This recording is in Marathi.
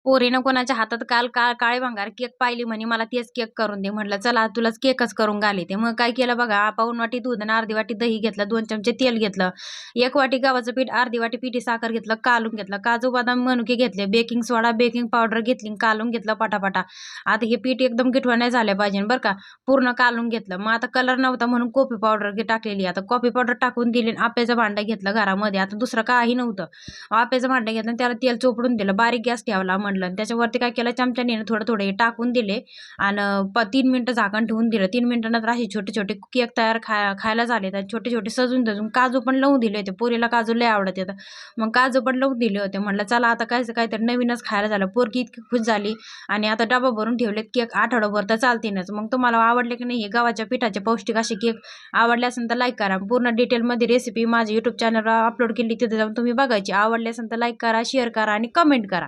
पोरीनं कोणाच्या हातात काल काळे भंगार केक पाहिली म्हणे मला तेच केक करून दे. म्हटलं चला तुलाच केकच करून घालते. मग काय केलं बघा, पाऊण वाटी दूध आणि अर्धी वाटी दही घेतलं, 2 चमचे तेल घेतलं, 1 वाटी गव्हाचं पीठ, अर्धी वाटी पिठी साखर घेतलं, कालून घेतलं, काजू बदाम मनुके घेतले, बेकिंग सोडा बेकिंग पावडर घेतली, कालून घेतलं पटापटा. आता हे पीठ एकदम गिठवा नाही झालं पाहिजे बरं का, पूर्ण कालून घेतलं. मग आता कलर नव्हता म्हणून कॉफी पावडर टाकलेली. आता कॉफी पावडर टाकून दिली, आप्याचं भांडं घेतलं घरामध्ये. आता दुसरं काही नव्हतं. आप्याचं भांडं घेतलं, त्याला तेल चोपडून दिलं, बारीक गॅस ठेवला म्हणलं, आणि त्याच्यावरती काय केलं, चमच्याने थोडं थोडं हे टाकून दिले आणि 3 मिनिटं झाकण ठेवून दिलं. 3 मिनिटानंतर असे छोटे छोटे केक तयार खायला झाले. तर छोटे छोटे सजून धजून काजू पण लावून दिले होते, पोरीला काजू लय आवडत येतं, मग काजू पण लावून दिले होते. म्हटलं चला आता काहीतरी नवीनच खायला झालं. पोरगी इतकी खुश झाली आणि आता डबा भरून ठेवलेत केक, आठवडाभर तर चालतीनच. मग तुम्हाला आवडले की नाही हे गव्हाच्या पिठाचे पौष्टिक असे केक? आवडले असेल तर लाईक करा. पूर्ण डिटेलमध्ये रेसिपी माझ्या यूट्यूब चॅनलवर अपलोड केली, तिथे जाऊन तुम्ही बघायची. आवडले असेल तर लाईक करा, शेअर करा आणि कमेंट करा.